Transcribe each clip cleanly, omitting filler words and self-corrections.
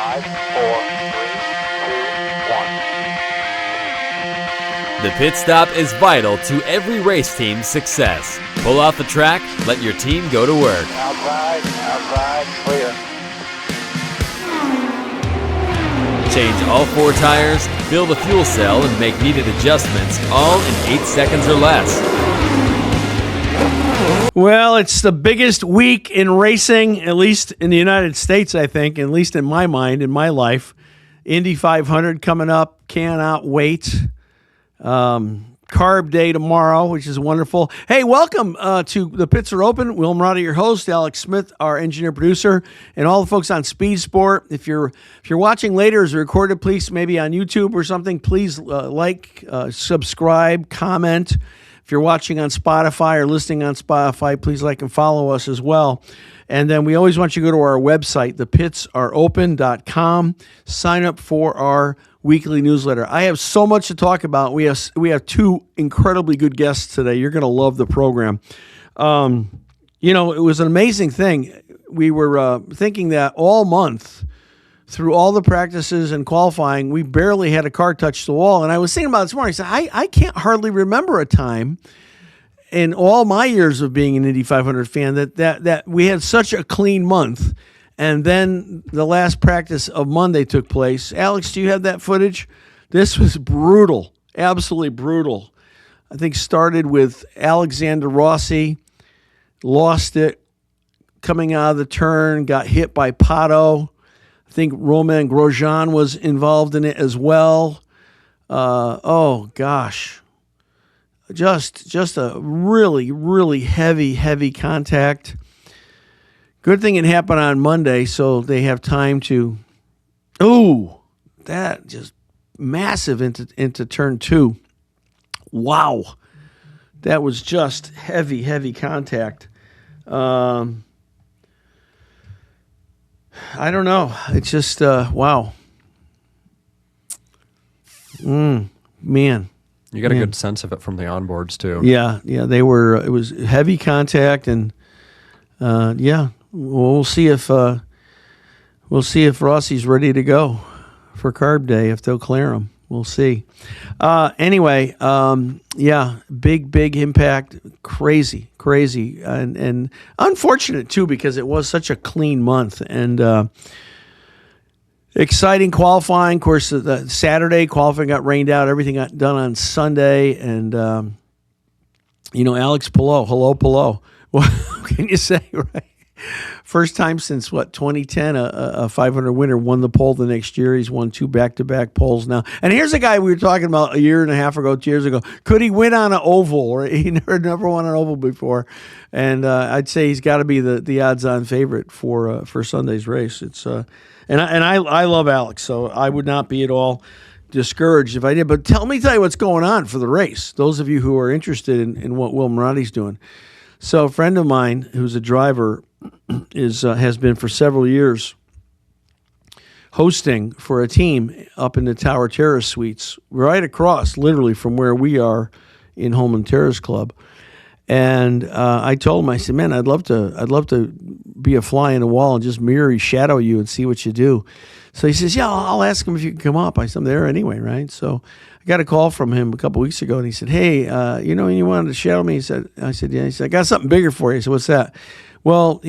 5, 4, 3, 2, 1. The pit stop is vital to every race team's success. Pull off the track, let your team go to work. Outside, clear. Change all 4 tires, fill the fuel cell, and make needed adjustments, all in 8 seconds or less. Well, it's the biggest week in racing, at least in the United States, I think, at least in my mind, in my life. Indy 500 coming up, cannot wait. Carb Day tomorrow, which is wonderful. Hey, welcome to The Pits Are Open. Will Marotti, your host, Alex Smith, our engineer-producer, and all the folks on Speed Sport. If you're watching later as a recorded, please, maybe on YouTube or something, please subscribe, comment. If you're watching on Spotify or listening on Spotify, please like and follow us as well. And then we always want you to go to our website, thepitsareopen.com. Sign up for our weekly newsletter. I have so much to talk about. We have 2 incredibly good guests today. You're going to love the program. It was an amazing thing. We were thinking that all month, through all the practices and qualifying, we barely had a car touch the wall. And I was thinking about it this morning. I said, I can't hardly remember a time in all my years of being an Indy 500 fan that we had such a clean month. And then the last practice of Monday took place. Alex, do you have that footage? This was brutal, absolutely brutal. I think started with Alexander Rossi, lost it, coming out of the turn, got hit by Palou. I think Romain Grosjean was involved in it as well. Oh, gosh. Just a really, really heavy contact. Good thing it happened on Monday, so they have time to... Ooh, that just massive into turn 2. Wow. That was just heavy contact. I don't know. It's just, wow. Man. You got a good sense of it from the onboards, too. Yeah, they were... It was heavy contact, and, we'll see if Rossi's ready to go for Carb Day, if they'll clear him. We'll see. Anyway, big impact, crazy, and unfortunate too, because it was such a clean month and exciting qualifying. Of course, the Saturday qualifying got rained out. Everything got done on Sunday, and Alex Palou, hello Palou. What can you say, right? First time since, 2010, a 500 winner won the pole the next year. He's won 2 back-to-back poles now. And here's a guy we were talking about a year and a half ago, 2 years ago. Could he win on an oval? Or he never won an oval before. And I'd say he's got to be the odds-on favorite for Sunday's race. It's and I love Alex, so I would not be at all discouraged if I did. But tell you what's going on for the race, those of you who are interested in what Will Marotti's doing. So a friend of mine who's a driver has been for several years hosting for a team up in the Tower Terrace Suites, right across, literally, from where we are in Holman Terrace Club. And I told him, I said, man, I'd love to be a fly in the wall and just shadow you and see what you do. So he says, yeah, I'll ask him if you can come up. I said, I'm there anyway, right? So I got a call from him a couple weeks ago, and he said, hey, you wanted to shadow me? I said, yeah. He said, I got something bigger for you. I said, what's that? Well,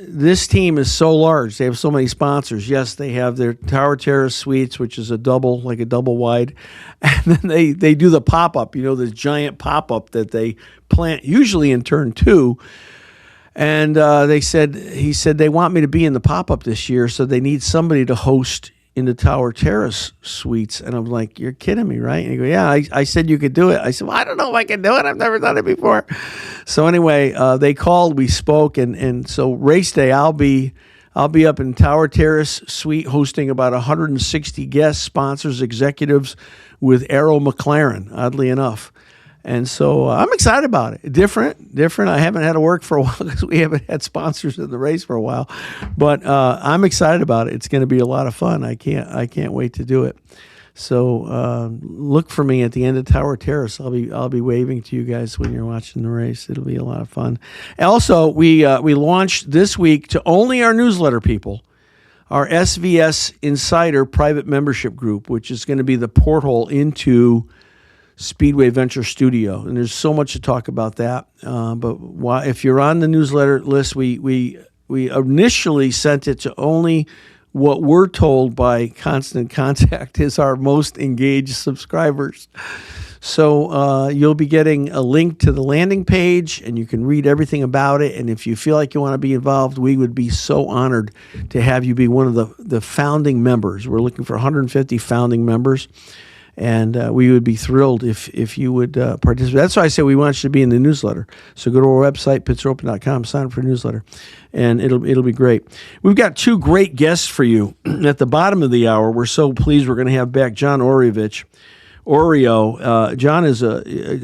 this team is so large. They have so many sponsors. Yes, they have their Tower Terrace Suites, which is a double wide. And then they do the pop-up, this giant pop-up that they plant usually in turn 2. And he said they want me to be in the pop-up this year, so they need somebody to host in the Tower Terrace Suites. And I'm like, you're kidding me, right? And he goes, yeah, I said you could do it. I said, well, I don't know if I can do it. I've never done it before. So anyway, they called, we spoke, and so race day, I'll be up in Tower Terrace Suite hosting about 160 guests, sponsors, executives with Aero McLaren, oddly enough. And so I'm excited about it. Different. I haven't had to work for a while because we haven't had sponsors in the race for a while. But I'm excited about it. It's going to be a lot of fun. I can't wait to do it. So look for me at the end of Tower Terrace. I'll be waving to you guys when you're watching the race. It'll be a lot of fun. Also, we launched this week to only our newsletter people our SVS Insider private membership group, which is going to be the porthole into Speedway Venture Studio. And there's so much to talk about that. But if you're on the newsletter list, we initially sent it to only what we're told by Constant Contact is our most engaged subscribers. So you'll be getting a link to the landing page, and you can read everything about it. And if you feel like you want to be involved, we would be so honored to have you be one of the founding members. We're looking for 150 founding members, and we would be thrilled if you would participate. That's why I say we want you to be in the newsletter. So go to our website, pitsopen.com, sign up for the newsletter, and it'll be great. We've got two great guests for you at the bottom of the hour. We're so pleased we're going to have back John Oreovicz. Oreo. John is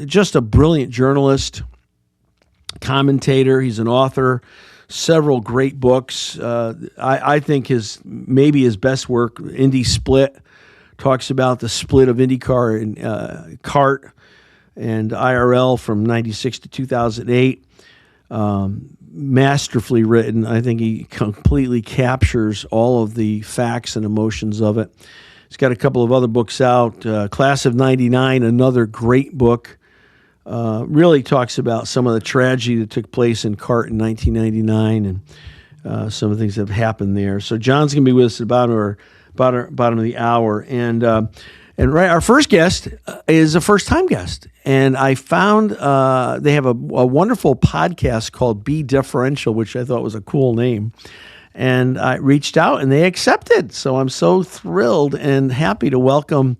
just a brilliant journalist, commentator. He's an author, several great books. I think his best work, Indy Split, talks about the split of IndyCar and kart and IRL from 96 to 2008. Masterfully written. I think he completely captures all of the facts and emotions of it. He's got a couple of other books out. Class of 99, another great book. Really talks about some of the tragedy that took place in kart in 1999 and some of the things that have happened there. So John's going to be with us at the bottom of the hour. And right, our first guest is a first-time guest. And I found they have a wonderful podcast called Be Differential, which I thought was a cool name. And I reached out, and they accepted. So I'm so thrilled and happy to welcome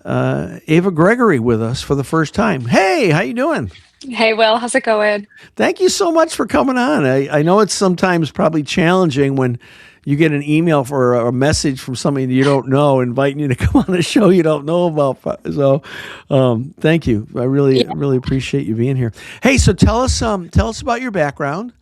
Ava Gregory with us for the first time. Hey, how you doing? Hey, Will. How's it going? Thank you so much for coming on. I know it's sometimes probably challenging when you get an email for a message from somebody that you don't know, inviting you to come on a show you don't know about. So thank you. I really appreciate you being here. Hey, so tell us about your background.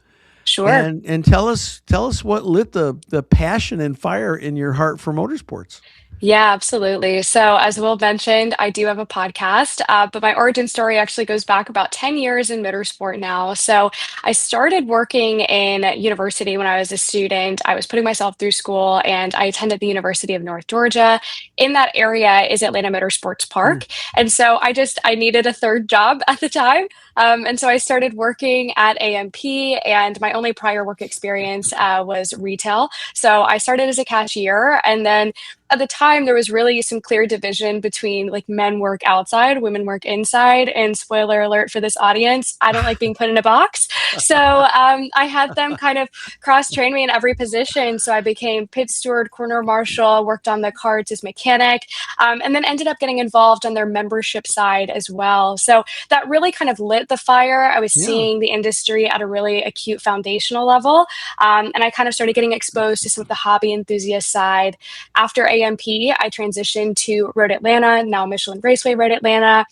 Sure. And tell us what lit the passion and fire in your heart for motorsports. Yeah, absolutely. So as Will mentioned, I do have a podcast, but my origin story actually goes back about 10 years in motorsport now. So I started working in university when I was a student. I was putting myself through school, and I attended the University of North Georgia. In that area is Atlanta Motorsports Park. And so I needed a third job at the time. And so I started working at AMP, and my only prior work experience was retail. So I started as a cashier, and then at the time, there was really some clear division between like men work outside, women work inside. And spoiler alert for this audience, I don't like being put in a box. So I had them kind of cross-train me in every position. So I became pit steward, corner marshal, worked on the carts as mechanic, and then ended up getting involved on their membership side as well. So that really kind of lit the fire. I was seeing the industry at a really acute foundational level. And I kind of started getting exposed to some of the hobby enthusiast side. After AMP, I transitioned to Road Atlanta, now Michelin Raceway Road Atlanta,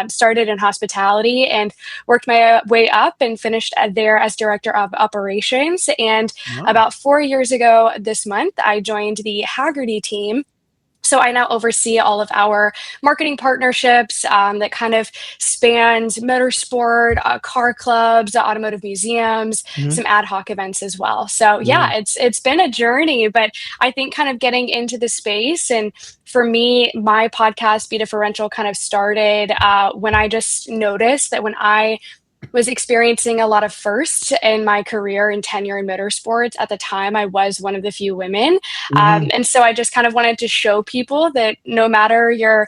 started in hospitality and worked my way up and finished there as director of operations. And about 4 years ago this month, I joined the Hagerty team. So I now oversee all of our marketing partnerships that kind of spans motorsport, car clubs, automotive museums, some ad hoc events as well. So it's been a journey, but I think kind of getting into the space, and for me, my podcast, Be Differential, kind of started when I just noticed that when I was experiencing a lot of firsts in my career and tenure in motorsports. At the time, I was one of the few women. And so I just kind of wanted to show people that no matter your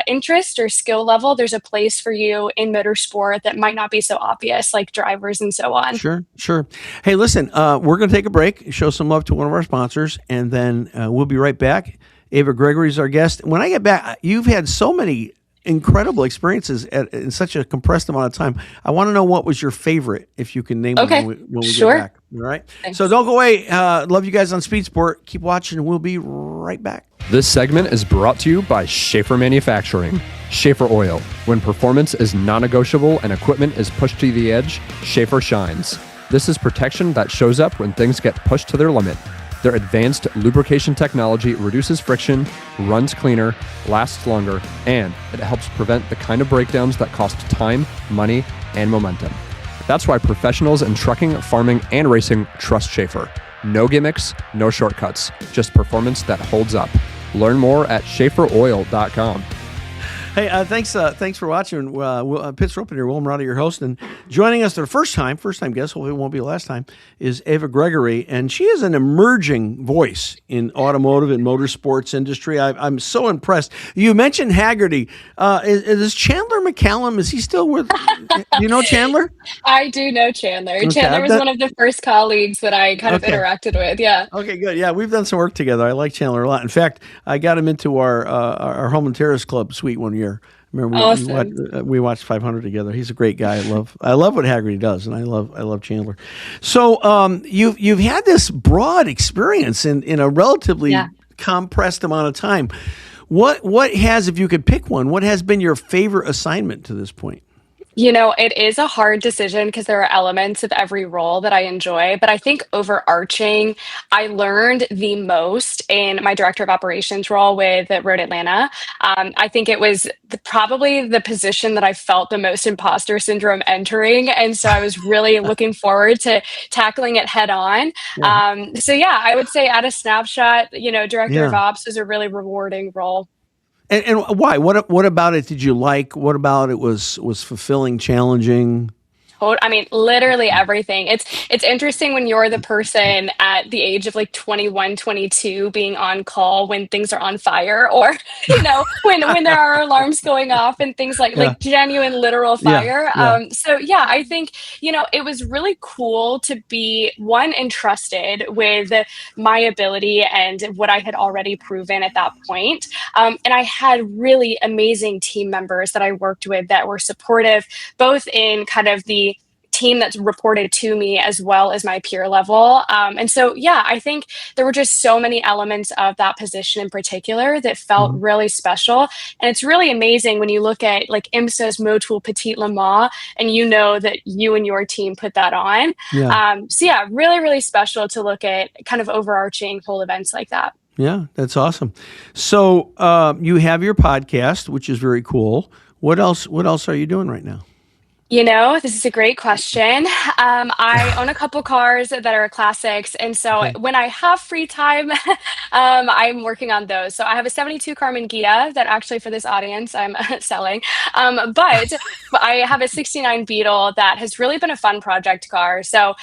interest or skill level, there's a place for you in motorsport that might not be so obvious, like drivers and so on. Sure. Hey, listen, we're going to take a break, show some love to one of our sponsors, and then we'll be right back. Ava Gregory is our guest. When I get back, you've had so many incredible experiences in such a compressed amount of time. I want to know what was your favorite, if you can name one when we get back. All right. Thanks. So don't go away. Love you guys on Speed Sport. Keep watching. We'll be right back. This segment is brought to you by Schaeffer Manufacturing. Schaeffer Oil. When performance is non-negotiable and equipment is pushed to the edge, Schaeffer shines. This is protection that shows up when things get pushed to their limit. Their advanced lubrication technology reduces friction, runs cleaner, lasts longer, and it helps prevent the kind of breakdowns that cost time, money, and momentum. That's why professionals in trucking, farming, and racing trust Schaeffer. No gimmicks, no shortcuts, just performance that holds up. Learn more at SchaefferOil.com. Hey, thanks for watching. Pit's Open here. Will Marotti, your host, and joining us for the first time guest, hopefully it won't be the last time, is Ava Gregory, and she is an emerging voice in automotive and motorsports industry. I'm so impressed. You mentioned Hagerty. Is Chandler McCallum? Is he still with? Do you know Chandler? I do know Chandler. Okay, Chandler was one of the first colleagues that I kind of interacted with. Yeah. Okay, good. Yeah, we've done some work together. I like Chandler a lot. In fact, I got him into our Home and Terrace Club suite one year. Remember, we watched 500 together. He's a great guy. I love what Hagerty does, and I love Chandler. So you've had this broad experience in a relatively compressed amount of time. What has, if you could pick one, what has been your favorite assignment to this point? It is a hard decision because there are elements of every role that I enjoy, but I think overarching, I learned the most in my director of operations role with Road Atlanta. I think it was probably the position that I felt the most imposter syndrome entering. And so I was really looking forward to tackling it head on. Yeah. I would say at a snapshot, director of ops is a really rewarding role. And why? What about it did you like? What about it was fulfilling, challenging? I mean, literally everything. It's interesting when you're the person at the age of like 21, 22 being on call when things are on fire, or when there are alarms going off and things like genuine literal fire. I think it was really cool to be entrusted with my ability and what I had already proven at that point. And I had really amazing team members that I worked with that were supportive, both in kind of the team that's reported to me as well as my peer level. I think there were just so many elements of that position in particular that felt really special. And it's really amazing when you look at like IMSA's Motul Petit Le Mans and you know that you and your team put that on. Really, really special to look at kind of overarching whole events like that. Yeah, that's awesome. So you have your podcast, which is very cool. What else are you doing right now? This is a great question. I own a couple cars that are classics. And so when I have free time, I'm working on those. So I have a 72 Carmen Ghia that actually for this audience I'm selling. But I have a 69 Beetle that has really been a fun project car. So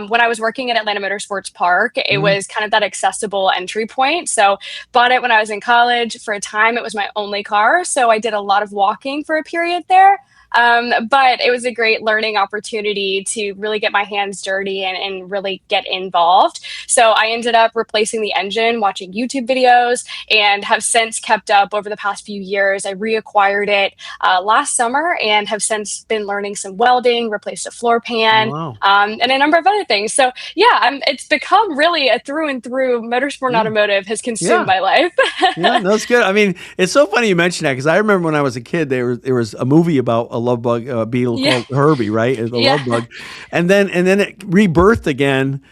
when I was working at Atlanta Motorsports Park, it was kind of that accessible entry point. So bought it when I was in college. For a time, it was my only car. So I did a lot of walking for a period there. But it was a great learning opportunity to really get my hands dirty and really get involved. So I ended up replacing the engine, watching YouTube videos, and have since kept up over the past few years. I reacquired it last summer and have since been learning some welding, replaced a floor pan, and a number of other things. So it's become really a through and through motorsport and automotive has consumed my life. That's good. I mean, it's so funny you mention that because I remember when I was a kid, there was a movie about a love bug beetle called Herbie, right? The love bug, and then it rebirthed again,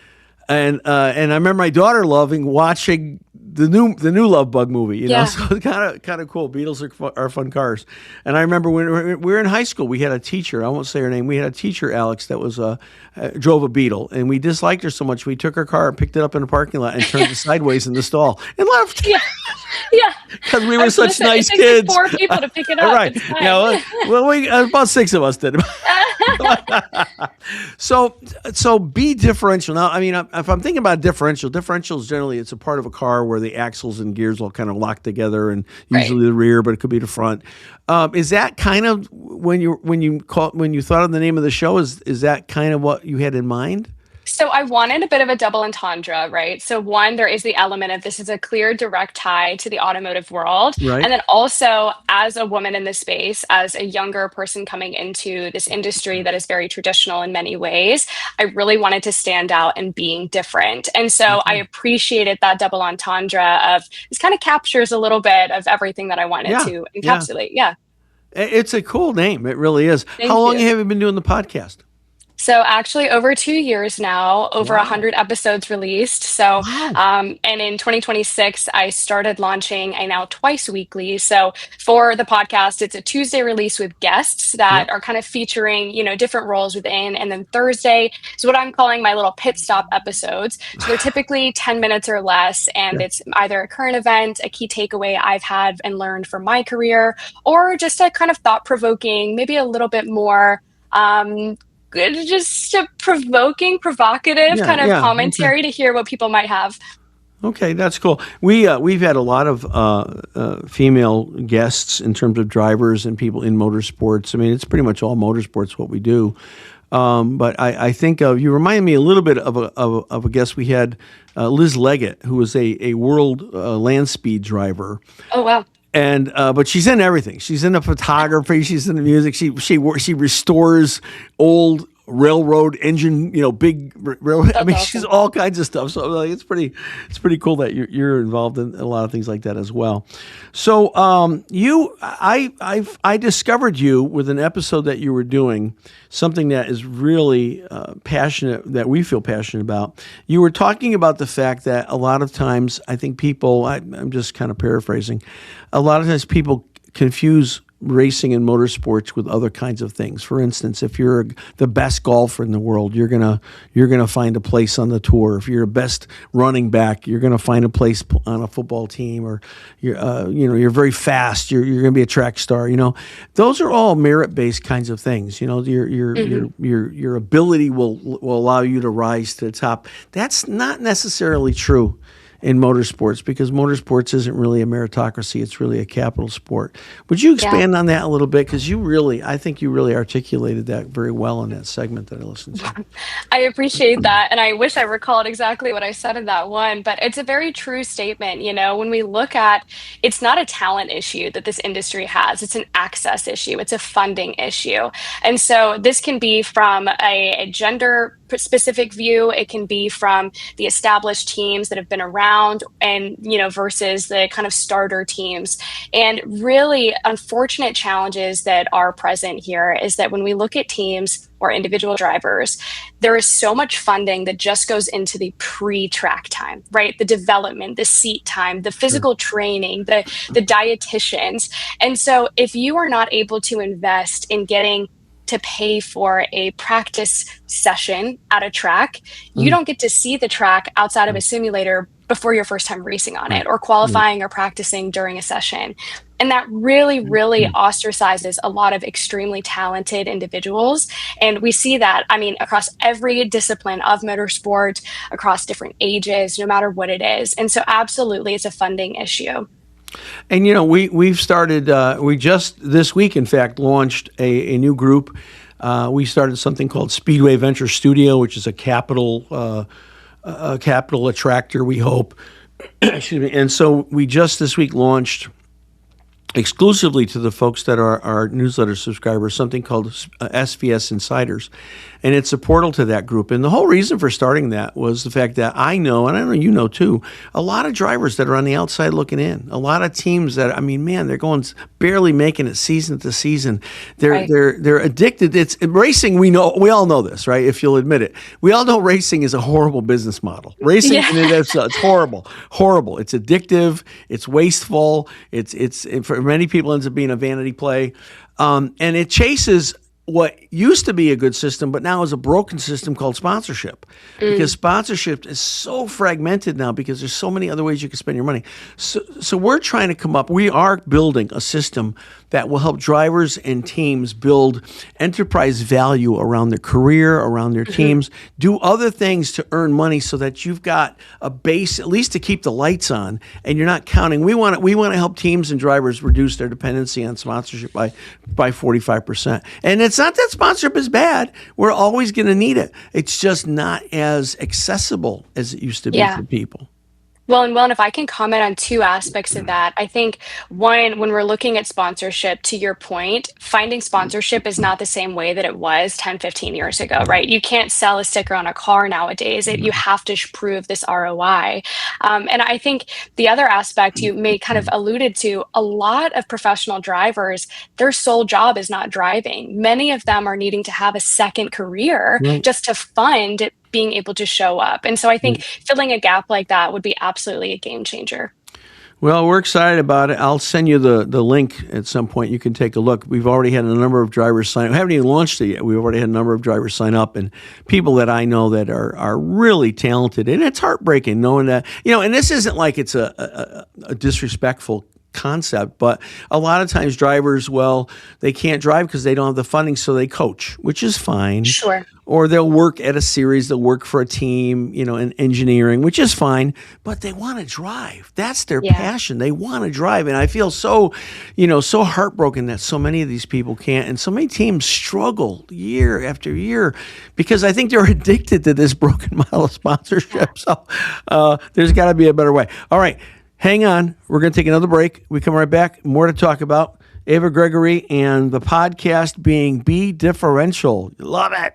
and I remember my daughter watching the new Love Bug movie, so it's kind of cool. Beetles are fun cars, and I remember when we were in high school, we had a teacher. I won't say her name. We had a teacher, Alex, that was drove a Beetle, and we disliked her so much we took her car and picked it up in the parking lot and turned it sideways in the stall and left. Because we were such nice kids. 4 people to pick it up. Right? We about 6 of us did. So be differential. Now, I mean, if I'm thinking about differentials generally it's a part of a car where the axles and gears all kind of lock together, and usually the rear, but it could be the front. Is that kind of when you thought of the name of the show? Is that kind of what you had in mind? So I wanted a bit of a double entendre, right? So one, there is the element of this is a clear, direct tie to the automotive world. Right. And then also as a woman in this space, as a younger person coming into this industry that is very traditional in many ways, I really wanted to stand out and being different. And so I appreciated that double entendre of this kind of captures a little bit of everything that I wanted to encapsulate. Yeah. It's a cool name. It really is. Thank How long you. have you been doing the podcast? So actually over 2 years now, over Wow. 100 episodes released. So, Wow. and in 2026, I started launching a now twice weekly. So for the podcast, it's a Tuesday release with guests that Yep. are kind of featuring, different roles within. And then Thursday is what I'm calling my little pit stop episodes. So they're typically 10 minutes or less. And Yeah. it's either a current event, a key takeaway I've had and learned from my career, or just a kind of thought provoking, maybe a little bit more just a provocative Yeah. kind of Yeah. Okay. commentary to hear what people might have. Okay, that's cool. We've had a lot of female guests in terms of drivers and people in motorsports. I mean, it's pretty much all motorsports what we do. But I think you remind me a little bit of a guest we had, Liz Leggett, who was a world land speed driver. Oh, wow. And but she's in everything. She's in the photography. She's in the music. She restores old railroad engine. Big railroad. I mean, That's she's awesome. all kinds of stuff. So like, it's pretty cool that you're involved in a lot of things like that as well. So I discovered you with an episode that you were doing, something that is really passionate, that we feel passionate about. You were talking about the fact that a lot of times, I think people, I'm just kind of paraphrasing, a lot of times people confuse racing and motorsports with other kinds of things. For instance, if you're the best golfer in the world, you're gonna find a place on the tour. If you're the best running back, you're gonna find a place on a football team. Or you're very fast, you're gonna be a track star. Those are all merit-based kinds of things. Your ability will allow you to rise to the top. That's not necessarily true in motorsports, because motorsports isn't really a meritocracy. It's really a capital sport. Would you expand on that a little bit? Because I think you really articulated that very well in that segment that I listened to. I appreciate that. And I wish I recalled exactly what I said in that one, but it's a very true statement. When we look at, it's not a talent issue that this industry has, it's an access issue, it's a funding issue. And so this can be from a gender specific view, it can be from the established teams that have been around and, versus the kind of starter teams. And really unfortunate challenges that are present here is that when we look at teams or individual drivers, there is so much funding that just goes into the pre-track time, right? The development, the seat time, the physical training, the dietitians. And so if you are not able to invest in getting to pay for a practice session at a track, you don't get to see the track outside of a simulator before your first time racing on it, or qualifying or practicing during a session. And that really, really ostracizes a lot of extremely talented individuals. And we see that, across every discipline of motorsport, across different ages, no matter what it is. And so absolutely, it's a funding issue. And we've started. We just this week, in fact, launched a new group. We started something called Speedway Venture Studio, which is a capital attractor, we hope. Excuse me. And so we just this week launched, exclusively to the folks that are our newsletter subscribers, something called SVS Insiders. And it's a portal to that group. And the whole reason for starting that was the fact that I know, and I know you know too, a lot of drivers that are on the outside looking in. A lot of teams that, they're going barely making it season to season. They're addicted. It's racing. We all know this, right? If you'll admit it, we all know racing is a horrible business model. Racing, it's horrible. It's addictive. It's wasteful. It's for many people ends up being a vanity play, and it chases what used to be a good system, but now is a broken system called sponsorship. Because sponsorship is so fragmented now because there's so many other ways you can spend your money. So we're trying to we are building a system that will help drivers and teams build enterprise value around their career, around their teams, do other things to earn money so that you've got a base, at least to keep the lights on, and you're not counting. We want to help teams and drivers reduce their dependency on sponsorship by 45%. And it's not that sponsorship is bad. We're always going to need it. It's just not as accessible as it used to be for people. Well, and if I can comment on two aspects of that, I think one, when we're looking at sponsorship, to your point, finding sponsorship is not the same way that it was 10, 15 years ago, right? You can't sell a sticker on a car nowadays. You have to prove this ROI. And I think the other aspect you may kind of alluded to, a lot of professional drivers, their sole job is not driving. Many of them are needing to have a second career Right. just to fund being able to show up. And so I think filling a gap like that would be absolutely a game changer. Well, we're excited about it. I'll send you the link at some point. You can take a look. We've already had a number of drivers sign up. We haven't even launched it yet. We've already had a number of drivers sign up, and people that I know that are really talented. And it's heartbreaking knowing that, and this isn't like it's a disrespectful concept, but a lot of times drivers, they can't drive because they don't have the funding, so they coach, which is fine. Sure. Or they'll work at a series, they'll work for a team, in engineering, which is fine, but they want to drive. That's their passion. They want to drive. And I feel so heartbroken that so many of these people can't. And so many teams struggle year after year because I think they're addicted to this broken model of sponsorship. So there's got to be a better way. All right. Hang on. We're going to take another break. We come right back. More to talk about. Ava Gregory and the podcast being Be Differential. Love it.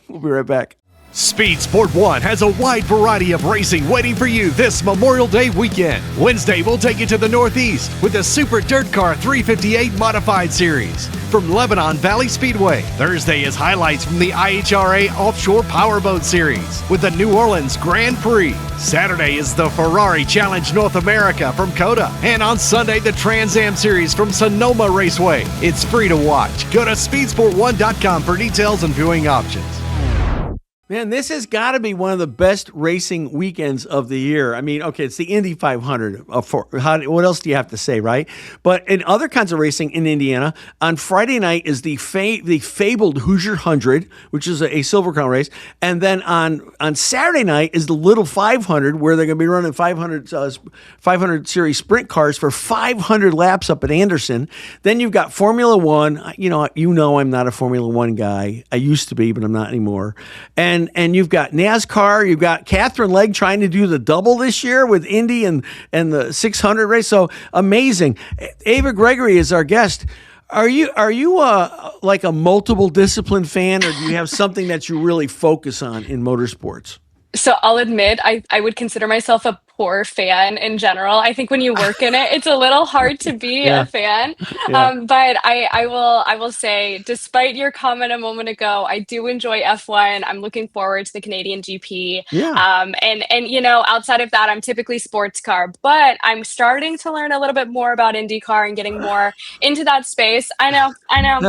We'll be right back. Speed Sport 1 has a wide variety of racing waiting for you this Memorial Day weekend. Wednesday, we'll take you to the Northeast with the Super Dirt Car 358 Modified Series from Lebanon Valley Speedway. Thursday is highlights from the IHRA Offshore Powerboat Series with the New Orleans Grand Prix. Saturday is the Ferrari Challenge North America from COTA. And on Sunday, the Trans Am Series from Sonoma Raceway. It's free to watch. Go to speedsport1.com for details and viewing options. Man, this has got to be one of the best racing weekends of the year. I mean, okay, it's the Indy 500. What else do you have to say, right? But in other kinds of racing in Indiana, on Friday night is the fabled Hoosier 100, which is a Silver Crown race. And then on Saturday night is the Little 500, where they're going to be running 500 series sprint cars for 500 laps up at Anderson. Then you've got Formula One. You know I'm not a Formula One guy. I used to be, but I'm not anymore. And you've got NASCAR, you've got Catherine Legg trying to do the double this year with Indy and the 600 race. So amazing. Ava Gregory is our guest. Are you like a multiple discipline fan, or do you have something that you really focus on in motorsports? So I'll admit, I would consider myself a poor fan in general. I think when you work in it, it's a little hard to be a fan. But I will say, despite your comment a moment ago, I do enjoy F1. I'm looking forward to the Canadian GP. And outside of that, I'm typically sports car, but I'm starting to learn a little bit more about IndyCar and getting more into that space. I know.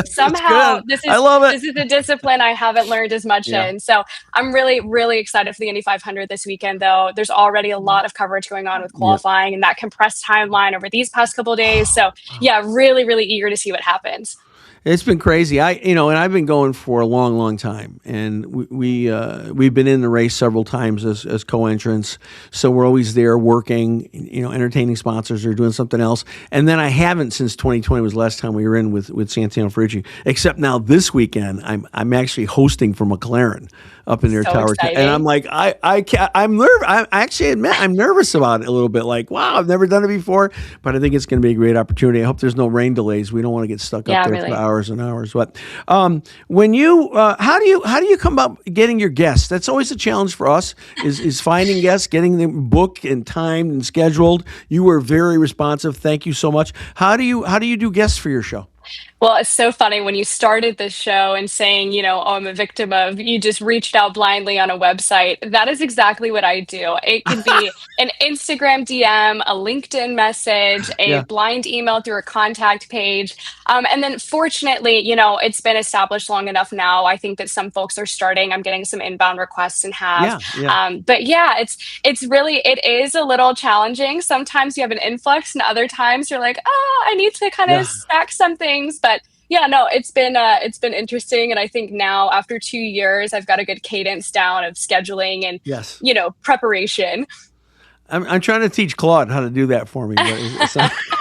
Somehow this is a discipline I haven't learned as much in. So I'm really, really excited for the Indy 500 this weekend, though. There's already a lot of coverage going on with qualifying and that compressed timeline over these past couple of days. So yeah, really, really eager to see what happens. It's been crazy. And I've been going for a long, long time, and we've been in the race several times as co-entrants. So we're always there working, entertaining sponsors or doing something else. And then I haven't since 2020 was the last time we were in with Santino Ferrucci. Except now this weekend, I'm actually hosting for McLaren up in their tower, exciting. and I'm like, I'm nervous. I actually admit I'm nervous about it a little bit. Like, wow, I've never done it before, but I think it's going to be a great opportunity. I hope there's no rain delays. We don't want to get stuck up there for hours and hours. But when you, how do you come about getting your guests? That's always a challenge for us. Is finding guests, getting them booked and timed and scheduled. You were very responsive. Thank you so much. How do you do guests for your show? Well, it's so funny when you started this show and saying, I'm a victim of, you just reached out blindly on a website. That is exactly what I do. It can be an Instagram DM, a LinkedIn message, a blind email through a contact page. And then fortunately, it's been established long enough now. I think that some folks are starting. I'm getting some inbound requests and have. But yeah, it is a little challenging. Sometimes you have an influx and other times you're like, I need to kind of stack some things. But yeah, no, it's been interesting. And I think now after 2 years, I've got a good cadence down of scheduling and, preparation. I'm trying to teach Claude how to do that for me, but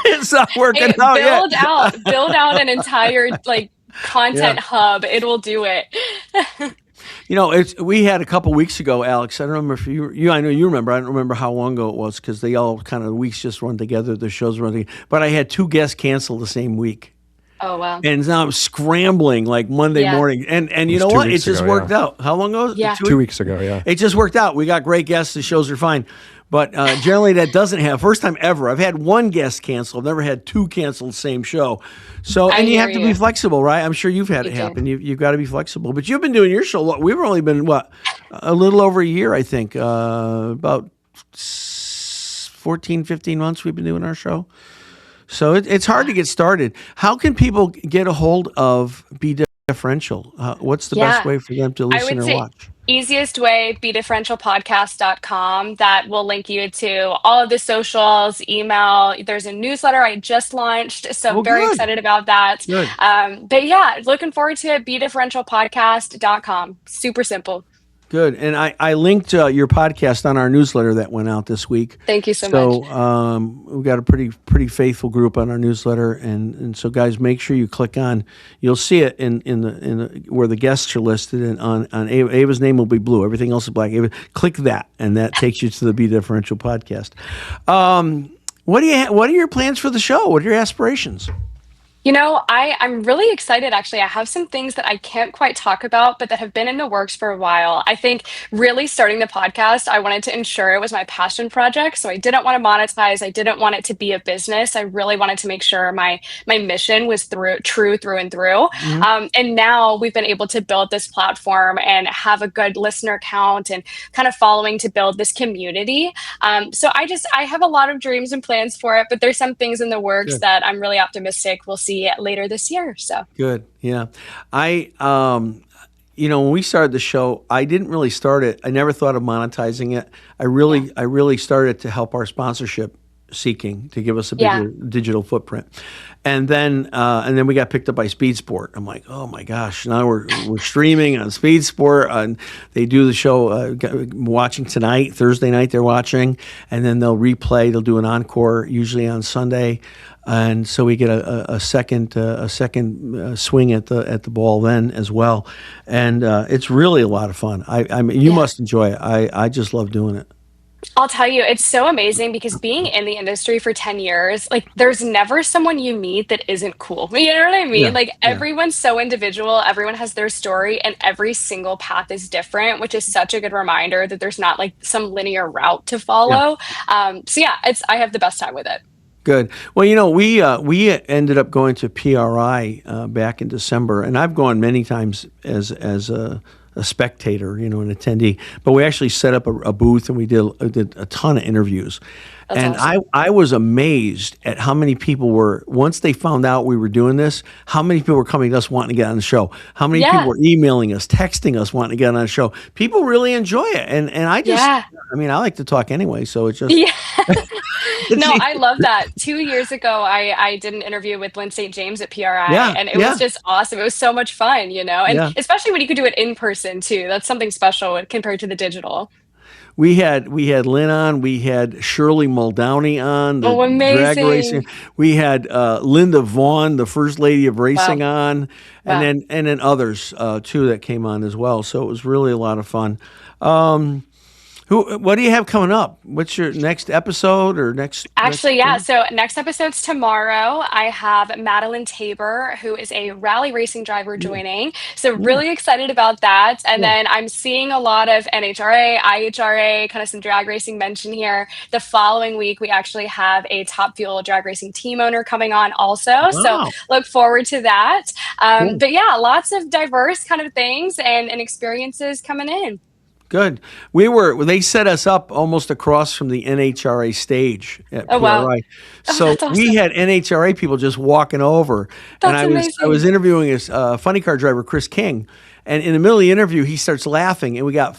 it's not working out yet. Build out an entire content hub. It will do it. We had a couple weeks ago, Alex. I don't remember if you. I know you remember. I don't remember how long ago it was because they all kind of weeks just run together. The shows run together. But I had 2 guests cancel the same week. Oh, wow. And now I'm scrambling like Monday morning. And you know what? It just worked out. How long ago? Yeah. 2 weeks ago, yeah. It just worked out. We got great guests. The shows are fine. But generally that doesn't happen. First time ever. I've had 1 guest cancel. I've never had 2 cancel the same show. So, and you have to be flexible, right? I'm sure you've had it happen. You've got to be flexible. But you've been doing your show. We've only been, a little over a year, I think. About 14, 15 months we've been doing our show. So it's hard to get started. How can people get a hold of Be Differential? What's the best way for them to listen or watch? Easiest way, bedifferentialpodcast.com. That will link you to all of the socials, email. There's a newsletter I just launched, so I'm very excited about that. Good. But yeah, looking forward to it, bedifferentialpodcast.com. Super simple. Good. And I linked your podcast on our newsletter that went out this week. Thank you so much. So we've got a pretty faithful group on our newsletter. And so, guys, make sure you click on, you'll see it in the where the guests are listed. And on Ava, Ava's name will be blue. Everything else is black. Ava, click that, and that takes you to the Be Differential podcast. What are your plans for the show? What are your aspirations? I'm really excited, actually. I have some things that I can't quite talk about, but that have been in the works for a while. I think really starting the podcast, I wanted to ensure it was my passion project. So I didn't want to monetize. I didn't want it to be a business. I really wanted to make sure my mission was true through and through. Mm-hmm. And now we've been able to build this platform and have a good listener count and kind of following to build this community. So I have a lot of dreams and plans for it, but there's some things in the works that I'm really optimistic we'll see later this year. So good. Yeah. When we started the show, I didn't really start it. I never thought of monetizing it. I really started to help our sponsorship seeking to give us a bigger digital footprint. And then we got picked up by Speed Sport. I'm like, oh my gosh, now we're streaming on Speed Sport, and they do the show watching tonight, Thursday night they're watching, and then they'll replay, they'll do an encore usually on Sunday. And so we get a second swing at the ball then as well, and it's really a lot of fun. You must enjoy it. I just love doing it. I'll tell you, it's so amazing because being in the industry for 10 years, like there's never someone you meet that isn't cool. You know what I mean? Everyone's so individual. Everyone has their story and every single path is different, which is such a good reminder that there's not like some linear route to follow. I have the best time with it. Good. Well, we ended up going to PRI back in December, and I've gone many times as a spectator, an attendee. But we actually set up a booth, and we did a ton of interviews. That's and awesome. I was amazed at how many people were, once they found out we were doing this, how many people were coming to us wanting to get on the show. How many people were emailing us, texting us, wanting to get on the show. People really enjoy it. And I just, I like to talk anyway, so it's just. Yeah. No, I love that. 2 years ago, I did an interview with Lynn St. James at PRI, and it was just awesome. It was so much fun, and especially when you could do it in person too. That's something special compared to the digital. We had Lynn on. We had Shirley Muldowney on. The amazing! Drag racing. We had Linda Vaughn, the first lady of racing, on, and then others too that came on as well. So it was really a lot of fun. What do you have coming up? What's your next episode or next? So next episode's tomorrow. I have Madeline Tabor, who is a rally racing driver, joining. So really excited about that. And then I'm seeing a lot of NHRA, IHRA, kind of some drag racing mention here. The following week, we actually have a Top Fuel drag racing team owner coming on also. Wow. So look forward to that. But yeah, lots of diverse kind of things and experiences coming in. Good. They set us up almost across from the NHRA stage at PRI. Wow. So that's awesome. we had NHRA people just walking over. That's and amazing. I was interviewing his funny car driver, Chris King. And in the middle of the interview, he starts laughing, and we got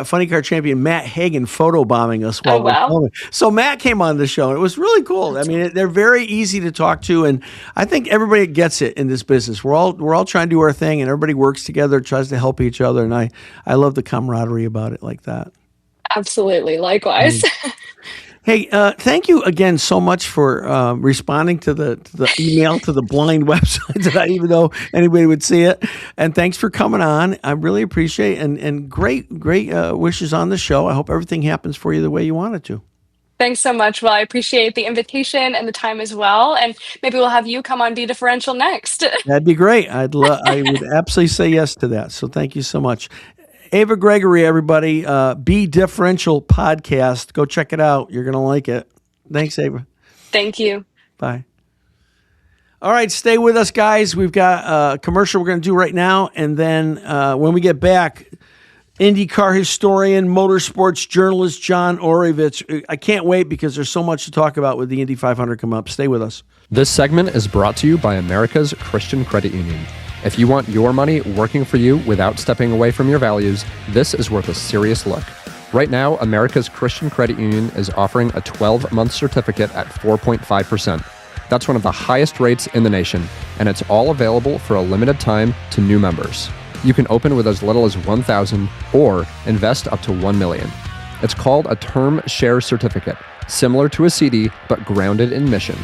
funny car champion Matt Hagan photobombing us while we're filming. So Matt came on the show, and it was really cool. I mean, they're very easy to talk to, and I think everybody gets it in this business. We're all trying to do our thing, and everybody works together, tries to help each other, and I love the camaraderie about it like that. Absolutely. Likewise. Hey, thank you again so much for responding to the email to the blind website that I didn't even know anybody would see it. And thanks for coming on. I really appreciate it. And great wishes on the show. I hope everything happens for you the way you want it to. Thanks so much. Well, I appreciate the invitation and the time as well. And maybe we'll have you come on Be Differential next. That'd be great. I would absolutely say yes to that. So thank you so much. Ava Gregory, everybody, Be Differential podcast. Go check it out. You're going to like it. Thanks, Ava. Thank you. Bye. All right, stay with us, guys. We've got a commercial we're going to do right now. And then when we get back, IndyCar historian, motorsports journalist John Oreovicz. I can't wait because there's so much to talk about with the Indy 500 come up. Stay with us. This segment is brought to you by America's Christian Credit Union. If you want your money working for you without stepping away from your values, this is worth a serious look. Right now, America's Christian Credit Union is offering a 12-month certificate at 4.5%. That's one of the highest rates in the nation, and it's all available for a limited time to new members. You can open with as little as $1,000 or invest up to $1 million. It's called a term share certificate, similar to a CD, but grounded in mission.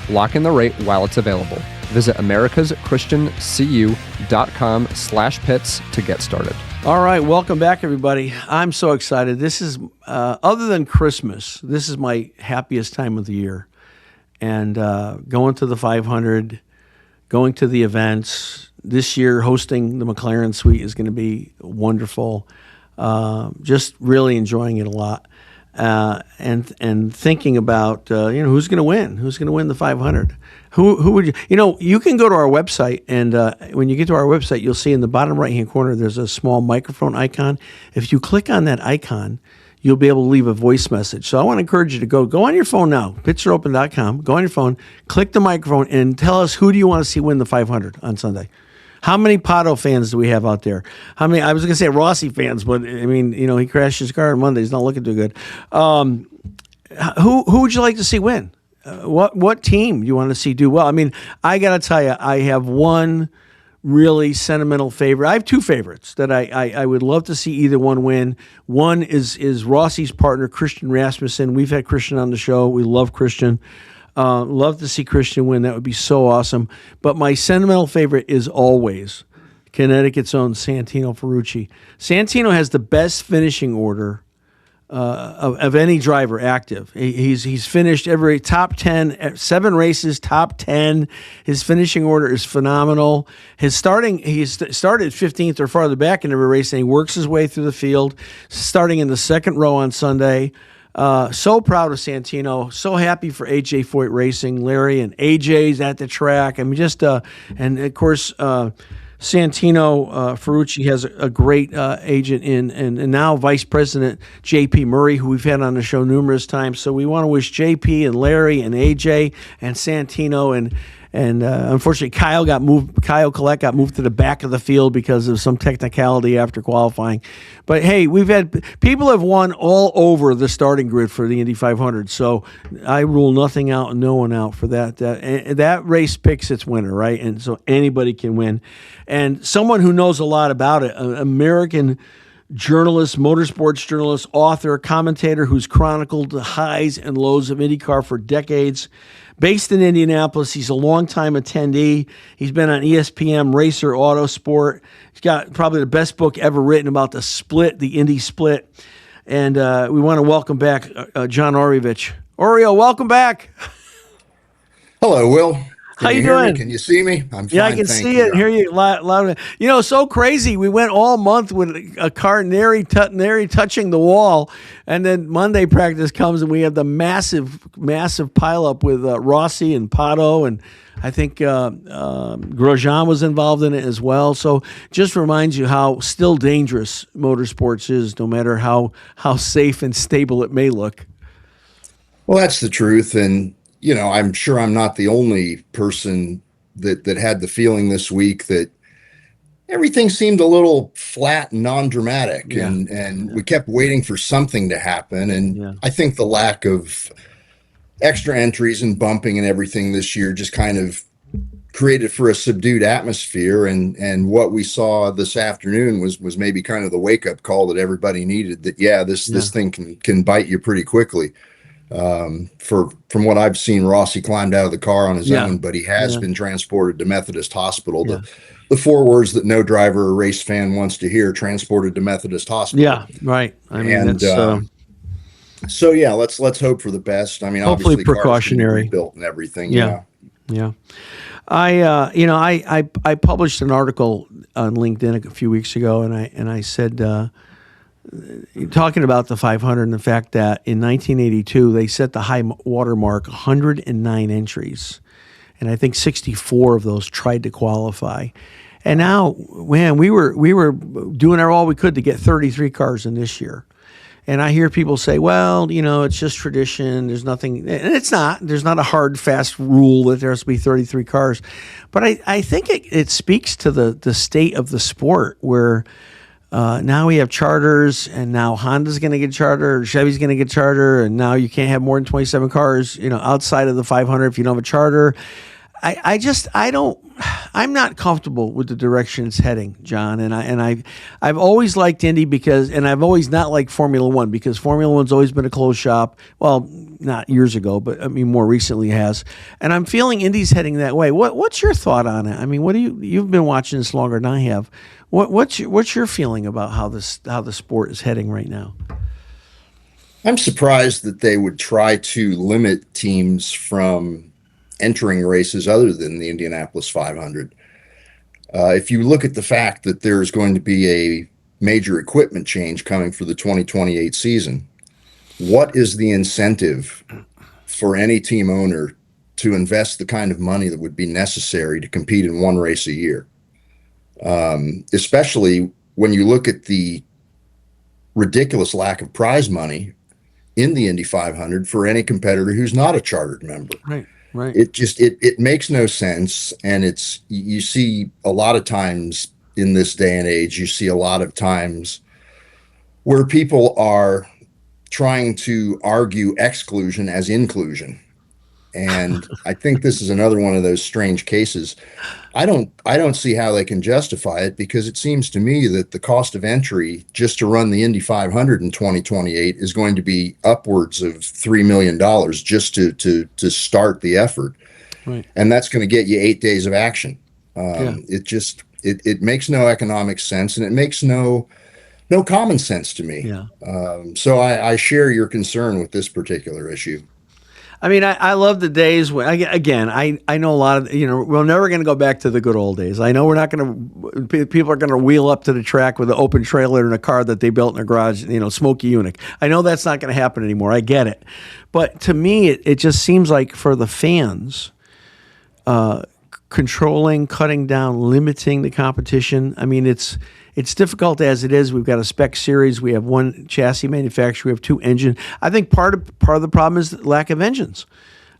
Lock in the rate while it's available. Visit americaschristiancu.com/pits to get started. All right, welcome back, everybody. I'm so excited. This is, other than Christmas, this is my happiest time of the year. And going to the 500, going to the events. This year, hosting the McLaren Suite is going to be wonderful. Just really enjoying it a lot, and thinking about who's going to win. Who's going to win the 500? Who would you? You can go to our website, and when you get to our website, you'll see in the bottom right hand corner there's a small microphone icon. If you click on that icon, you'll be able to leave a voice message. So I want to encourage you to go on your phone now, pitsareopen.com. Go on your phone, click the microphone, and tell us who do you want to see win the 500 on Sunday. How many Pato fans do we have out there? How many? I was going to say Rossi fans, but I mean, he crashed his car on Monday. He's not looking too good. Who would you like to see win? What team do you want to see do well? I mean, I got to tell you, I have one really sentimental favorite. I have two favorites that I would love to see either one win. One is Rossi's partner, Christian Rasmussen. We've had Christian on the show. We love Christian. Love to see Christian win. That would be so awesome. But my sentimental favorite is always Connecticut's own Santino Ferrucci. Santino has the best finishing order of any driver active. He's finished every top 10, 7 races, top 10. His finishing order is phenomenal. He's started 15th or farther back in every race, and he works his way through the field, starting in the second row on Sunday. So proud of Santino. So happy for AJ Foyt Racing, Larry, and AJ's at the track. I mean, and of course, Santino Ferrucci has a great agent and now Vice President JP Murray, who we've had on the show numerous times. So we want to wish JP and Larry and AJ and Santino and unfortunately Kyle Collette got moved to the back of the field because of some technicality after qualifying. But hey, people have won all over the starting grid for the Indy 500. So I rule nothing out and no one out for that. That race picks its winner, right? And so anybody can win. And someone who knows a lot about it, an American journalist, motorsports journalist, author, commentator who's chronicled the highs and lows of IndyCar for decades. Based in Indianapolis, he's a longtime attendee. He's been on ESPN, Racer, Autosport. He's got probably the best book ever written about the split, the Indy split. And we want to welcome back John Oreovicz. Oreo, welcome back. Hello, Will. How you doing? Can you see me? I'm fine. Yeah, I can see it and hear you loud. So crazy. We went all month with a car nary touching the wall, and then Monday practice comes and we have the massive pileup with Rossi and Pato, and I think Grosjean was involved in it as well. So just reminds you how still dangerous motorsports is, no matter how safe and stable it may look. Well, that's the truth, and I'm sure I'm not the only person that had the feeling this week that everything seemed a little flat and non-dramatic, and we kept waiting for something to happen. And I think the lack of extra entries and bumping and everything this year just kind of created for a subdued atmosphere. And what we saw this afternoon was maybe kind of the wake-up call that everybody needed, that this thing can bite you pretty quickly. From what I've seen, Rossi climbed out of the car on his Yeah. own, but he has Yeah. been transported to Methodist Hospital. Yeah. The four words that no driver or race fan wants to hear: transported to Methodist Hospital. Yeah, right. I mean, And that's so yeah, let's hope for the best. I mean, hopefully obviously cars can be precautionary. rebuilt and everything. Yeah. Yeah. I published an article on LinkedIn a few weeks ago, and I said, talking about the 500 and the fact that in 1982 they set the high water mark, 109 entries, and I think 64 of those tried to qualify. And now, man, we were doing all we could to get 33 cars in this year. And I hear people say, well, it's just tradition. There's nothing, and it's not. There's not a hard, fast rule that there has to be 33 cars. But I think it speaks to the state of the sport where now we have charters, and now Honda's going to get charter, Chevy's going to get charter, and now you can't have more than 27 cars, outside of the 500 if you don't have a charter. I'm not comfortable with the direction it's heading, John. And I've always liked Indy and I've always not liked Formula One because Formula One's always been a closed shop. Well, not years ago, but I mean more recently has. And I'm feeling Indy's heading that way. What's your thought on it? I mean, you've been watching this longer than I have. What's your feeling about how the sport is heading right now? I'm surprised that they would try to limit teams from entering races other than the Indianapolis 500. If you look at the fact that there's going to be a major equipment change coming for the 2028 season, what is the incentive for any team owner to invest the kind of money that would be necessary to compete in one race a year? Especially when you look at the ridiculous lack of prize money in the Indy 500 for any competitor who's not a chartered member. Right. Right. It makes no sense. And you see a lot of times in this day and age, you see a lot of times where people are trying to argue exclusion as inclusion. And I think this is another one of those strange cases. I don't see how they can justify it because it seems to me that the cost of entry just to run the Indy 500 in 2028 is going to be upwards of $3 million just to start the effort. Right. And that's going to get you 8 days of action. It makes no economic sense, and it makes no common sense to me. Yeah. So I share your concern with this particular issue. I mean, I love the days when, again, I know a lot of, we're never going to go back to the good old days. I know we're not going to, people are going to wheel up to the track with an open trailer in a car that they built in a garage, Smokey Unic. I know that's not going to happen anymore. I get it. But to me, it just seems like for the fans, controlling, cutting down, limiting the competition. I mean, it's difficult as it is. We've got a spec series. We have one chassis manufacturer. We have two engine. I think part of the problem is the lack of engines.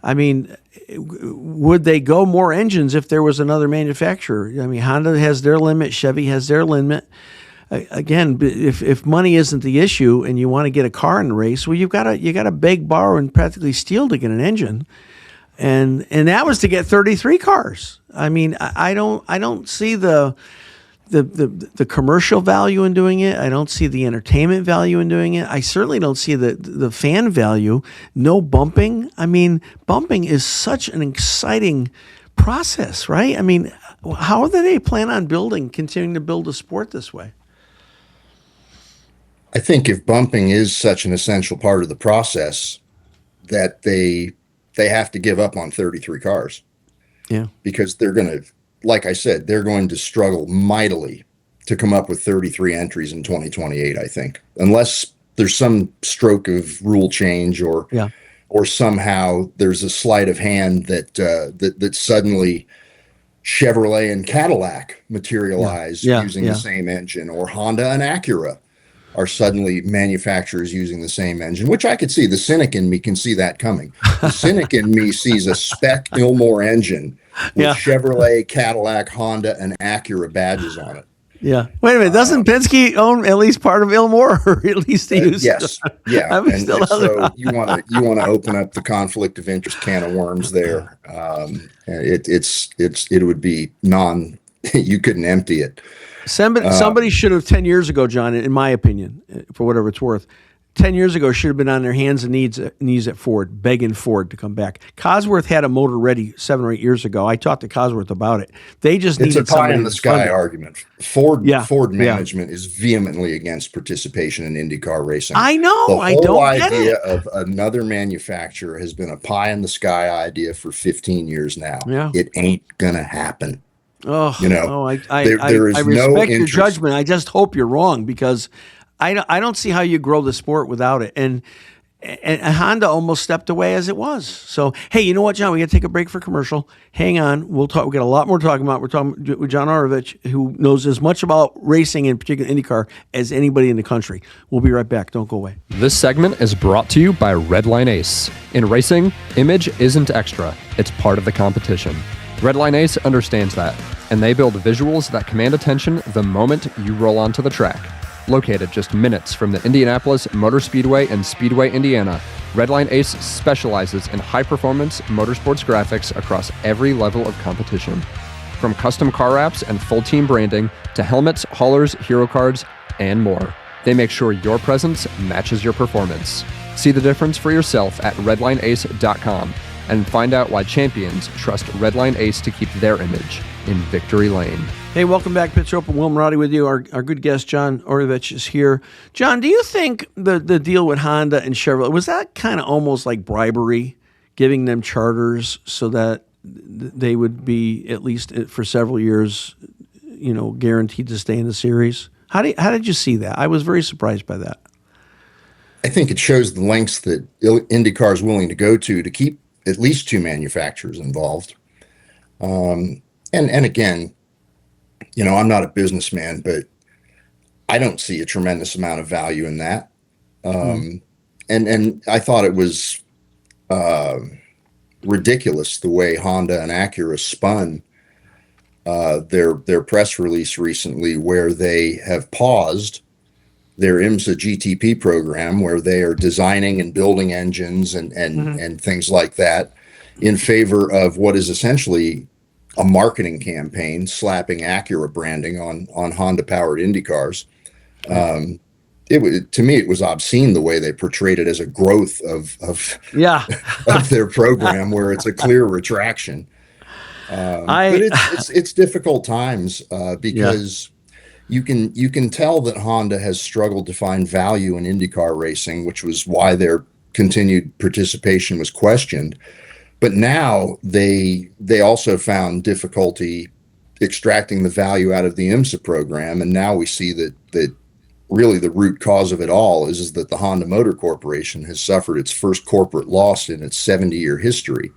I mean, would they go more engines if there was another manufacturer? I mean, Honda has their limit. Chevy has their limit. Again, if money isn't the issue and you want to get a car in the race, well, you got to beg, borrow, and practically steal to get an engine. And that was to get 33 cars. I mean, I don't see the commercial value in doing it. I don't see the entertainment value in doing it. I certainly don't see the fan value. No bumping. I mean, bumping is such an exciting process, right? I mean, how do they plan on continuing to build a sport this way? I think if bumping is such an essential part of the process, that they have to give up on 33 cars. Yeah. Because they're going to, like I said, they're going to struggle mightily to come up with 33 entries in 2028, I think, unless there's some stroke of rule change or somehow there's a sleight of hand that suddenly Chevrolet and Cadillac materialize using the same engine, or Honda and Acura are suddenly manufacturers using the same engine, which I could see. The cynic in me can see that coming. The cynic in me sees a spec Ilmore engine with Chevrolet, Cadillac, Honda, and Acura badges on it. Yeah. Wait a minute. Doesn't Penske own at least part of Ilmore, or at least they use? Yes. Yeah. And so you want to open up the conflict of interest can of worms there. It would be you couldn't empty it. Somebody should have 10 years ago, John, in my opinion, for whatever it's worth, 10 years ago should have been on their hands and knees at Ford, begging Ford to come back. Cosworth had a motor ready 7 or 8 years ago. I talked to Cosworth about it. They just It's a needed pie somebody in the to sky fund it. argument. Ford Yeah, management is vehemently against participation in IndyCar racing. I know. The I whole don't get idea it. of another manufacturer has been a pie in the sky idea for 15 years now. Yeah. It ain't gonna happen. Oh, There I is no respect your interest. judgment. I just hope you're wrong, because I don't see how you grow the sport without it. And Honda almost stepped away as it was. So, hey, you know what, John? We got to take a break for commercial. Hang on. We'll talk. We got a lot more talking about. We're talking with John Oreovicz, who knows as much about racing, in particular IndyCar, as anybody in the country. We'll be right back. Don't go away. This segment is brought to you by Redline Ace. In racing, image isn't extra, it's part of the competition. Redline Ace understands that, and they build visuals that command attention the moment you roll onto the track. Located just minutes from the Indianapolis Motor Speedway in Speedway, Indiana, Redline Ace specializes in high-performance motorsports graphics across every level of competition. From custom car wraps and full-team branding to helmets, haulers, hero cards, and more, they make sure your presence matches your performance. See the difference for yourself at redlineace.com and find out why champions trust Redline Ace to keep their image in victory lane. Hey, welcome back. Pitch Open. Will Marotti with you. Our good guest, John Oreovicz, is here. John, do you think the deal with Honda and Chevrolet, was that kind of almost like bribery, giving them charters so that they would be, at least for several years, guaranteed to stay in the series? How did you see that? I was very surprised by that. I think it shows the lengths that IndyCar is willing to go to keep at least two manufacturers involved. And again, I'm not a businessman, but I don't see a tremendous amount of value in that. And I thought it was ridiculous the way Honda and Acura spun their press release recently, where they have paused their IMSA GTP program, where they are designing and building engines and things like that, in favor of what is essentially a marketing campaign slapping Acura branding on Honda-powered Indy cars. To me, it was obscene the way they portrayed it as a growth of their program, where it's a clear retraction. But it's difficult times because you can tell that Honda has struggled to find value in IndyCar racing, which was why their continued participation was questioned. But now they also found difficulty extracting the value out of the IMSA program, and now we see that really the root cause of it all is that the Honda Motor Corporation has suffered its first corporate loss in its 70-year history,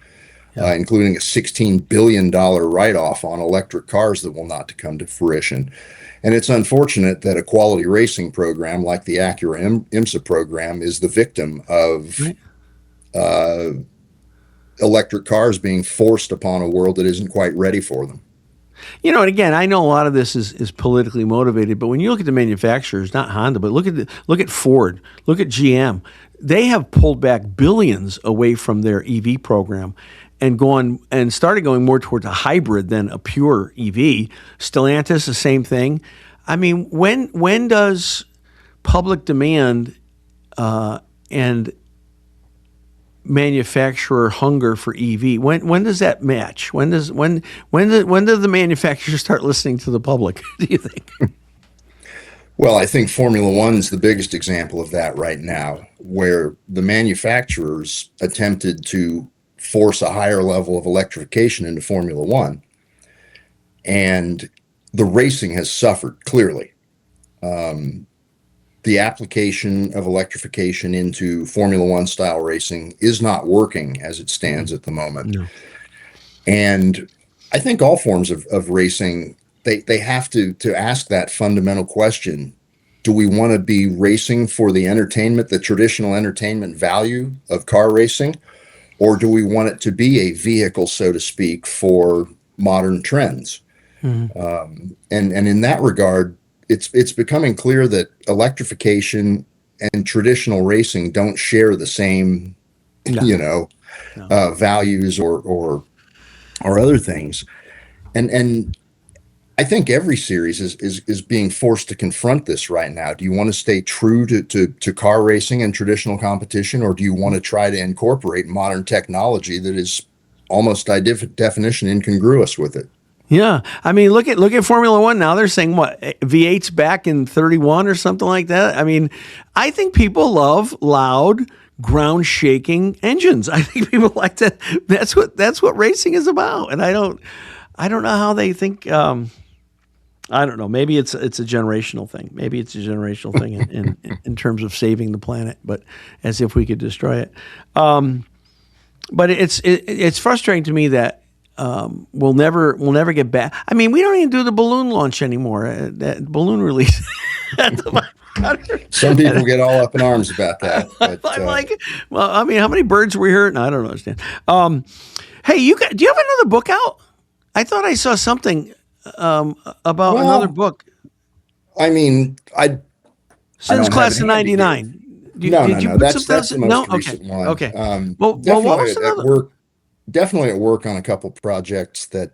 including a $16 billion write-off on electric cars that will not come to fruition. And it's unfortunate that a quality racing program like the Acura IMSA program is the victim of electric cars being forced upon a world that isn't quite ready for them. And again, I know a lot of this is politically motivated, but when you look at the manufacturers, not Honda, but look at Ford, look at GM, they have pulled back billions away from their EV program and started going more towards a hybrid than a pure EV. Stellantis, the same thing. I mean, when does public demand and manufacturer hunger for EV, when does that match? When do the manufacturers start listening to the public, do you think? Well, I think Formula One's the biggest example of that right now, where the manufacturers attempted to force a higher level of electrification into Formula One, and the racing has suffered clearly. The application of electrification into Formula One style racing is not working as it stands at the moment. No. And I think all forms of racing, they have to ask that fundamental question. Do we want to be racing for the entertainment, the traditional entertainment value of car racing? Or do we want it to be a vehicle, so to speak, for modern trends? And in that regard, it's becoming clear that electrification and traditional racing don't share the same, values or other things. And I think every series is being forced to confront this right now. Do you want to stay true to car racing and traditional competition, or do you want to try to incorporate modern technology that is almost by definition incongruous with it? Yeah, I mean, look at Formula One now. They're saying what, V8's back in 31 or something like that. I mean, I think people love loud, ground shaking engines. I think people like that. That's what racing is about. And I don't know how they think. I don't know. Maybe it's a generational thing. Maybe it's a generational thing in terms of saving the planet. But as if we could destroy it. But it's frustrating to me that we'll never get back. I mean, we don't even do the balloon launch anymore. That balloon release. Some people get all up in arms about that. But, I'm like, well, I mean, how many birds were here? No, I don't understand. Hey, do you have another book out? I thought I saw something about another book. I mean, Since class of '99. No. That's the most recent one. Okay. Well, what was another? Definitely at work on a couple projects that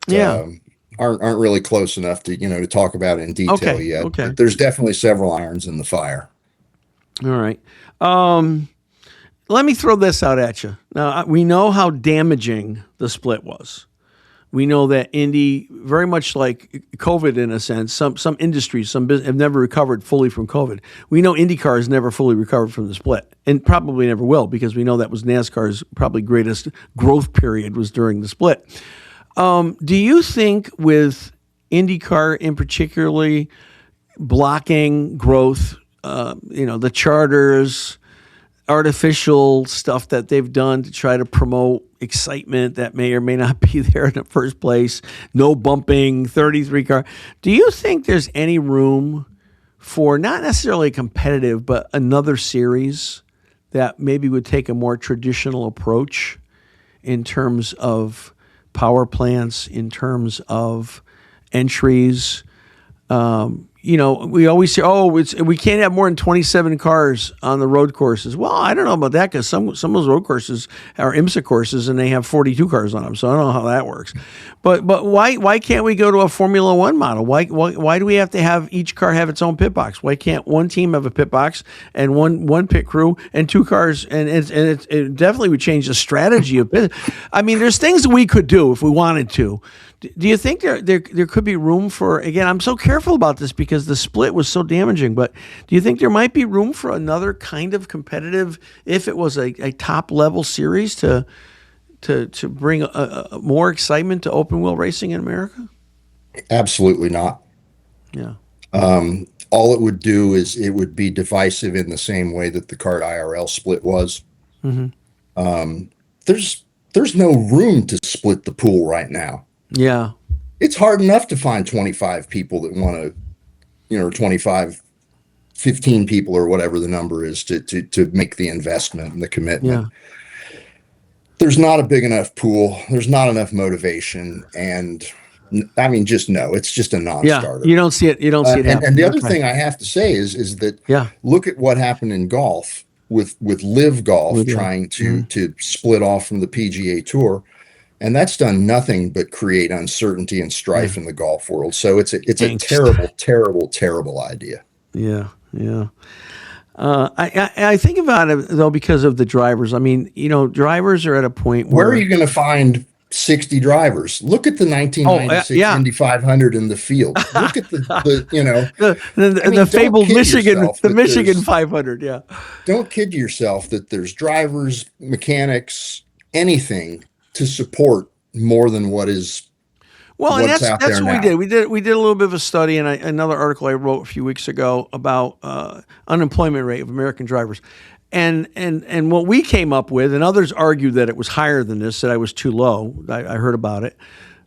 aren't really close enough to talk about in detail yet. Okay. But there's definitely several irons in the fire. All right. Let me throw this out at you. Now, we know how damaging the split was. We know that Indy, very much like COVID in a sense, some industries, some business have never recovered fully from COVID. We know IndyCar has never fully recovered from the split, and probably never will, because we know that was NASCAR's probably greatest growth period was during the split. Do you think with IndyCar in particularly blocking growth, the charters, artificial stuff that they've done to try to promote excitement that may or may not be there in the first place, no bumping, 33 car. Do you think there's any room for not necessarily competitive, but another series that maybe would take a more traditional approach in terms of power plants, in terms of entries? We always say, we can't have more than 27 cars on the road courses. Well, I don't know about that, because some of those road courses are IMSA courses and they have 42 cars on them. So I don't know how that works. But why can't we go to a Formula One model? Why do we have to have each car have its own pit box? Why can't one team have a pit box and one pit crew and two cars? And it definitely would change the strategy of business. I mean, there's things that we could do if we wanted to. Do you think there could be room for, again, I'm so careful about this because the split was so damaging, but do you think there might be room for another kind of competitive, if it was a top level series to bring a more excitement to open wheel racing in America? Absolutely not. Yeah. All it would do is it would be divisive in the same way that the kart IRL split was. Mm-hmm. There's no room to split the pool right now. Yeah. It's hard enough to find 25 people that want to, 25, 15 people or whatever the number is to make the investment and the commitment. Yeah. There's not a big enough pool. There's not enough motivation. And I mean, it's just a non-starter. Yeah, you don't see it. You don't see it happen. And the other thing I have to say is that look at what happened in golf with Live Golf trying to split off from the PGA Tour. And that's done nothing but create uncertainty and strife in the golf world. So it's a terrible, terrible, terrible idea. Yeah. I think about it though because of the drivers. I mean, drivers are at a point where are you going to find 60 drivers? Look at the 1996 Indy 500 in the field. Look at the fabled Michigan 500. Yeah. Don't kid yourself that there's drivers, mechanics, anything to support more than what is. Well, and that's what we did. We did a little bit of a study, and another article I wrote a few weeks ago about unemployment rate of American drivers, and what we came up with, and others argued that it was higher than this, that I was too low. I heard about it,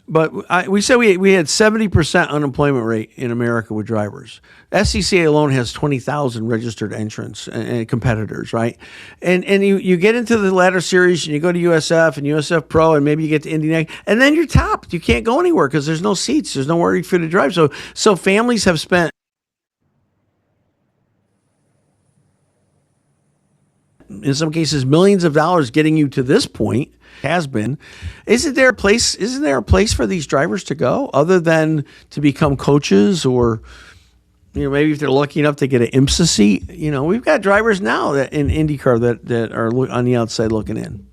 but we said we had 70% unemployment rate in America with drivers. SCCA alone has 20,000 registered entrants and competitors, right? And you get into the ladder series and you go to USF and USF Pro and maybe you get to Indy, and then you're topped. You can't go anywhere because there's no seats. There's nowhere for you to drive. So families have spent in some cases millions of dollars getting you to this point, has been. Isn't there a place for these drivers to go other than to become coaches, or maybe if they're lucky enough to get an IMSA seat? We've got drivers now that in IndyCar that are on the outside looking in.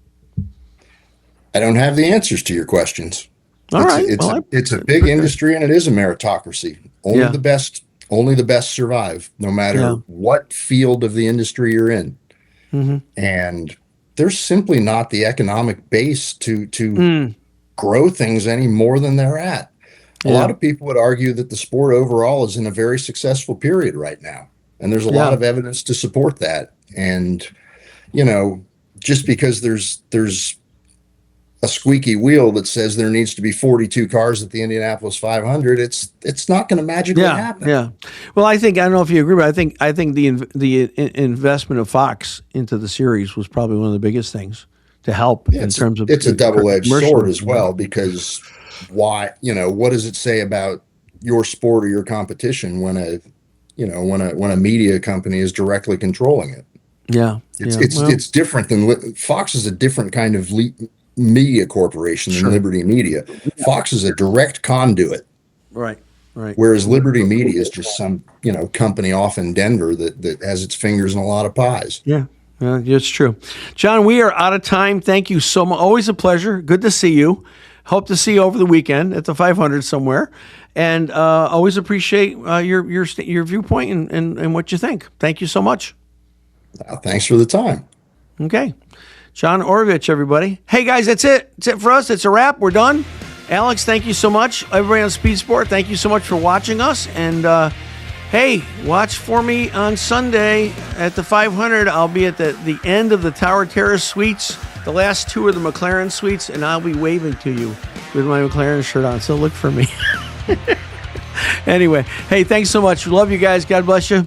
I don't have the answers to your questions. It's a big industry, and it is a meritocracy. Only the best survive, no matter what field of the industry you're in. Mm-hmm. And there's simply not the economic base to grow things any more than they're at. A lot of people would argue that the sport overall is in a very successful period right now. And there's a lot of evidence to support that. And, just because there's a squeaky wheel that says there needs to be 42 cars at the Indianapolis 500, it's not going to magically happen. Yeah. Well, I don't know if you agree, but I think the investment of Fox into the series was probably one of the biggest things to help in terms of. It's a double-edged sword as well, because why? What does it say about your sport or your competition when a media company is directly controlling it? Yeah, it's different than Fox is a different kind of media corporation than Liberty Media. Fox is a direct conduit. Right. Whereas Liberty Media is just some, company off in Denver that has its fingers in a lot of pies. Yeah, it's true. John, we are out of time. Thank you so much. Always a pleasure. Good to see you. Hope to see you over the weekend at the 500 somewhere. And always appreciate your viewpoint and what you think. Thank you so much. Thanks for the time. Okay. John Oreovicz, everybody. Hey, guys, that's it. That's it for us. It's a wrap. We're done. Alex, thank you so much. Everybody on Speed Sport, thank you so much for watching us. And, hey, watch for me on Sunday at the 500. I'll be at the end of the Tower Terrace suites. The last two are the McLaren suites, and I'll be waving to you with my McLaren shirt on. So look for me. Anyway, hey, thanks so much. Love you guys. God bless you.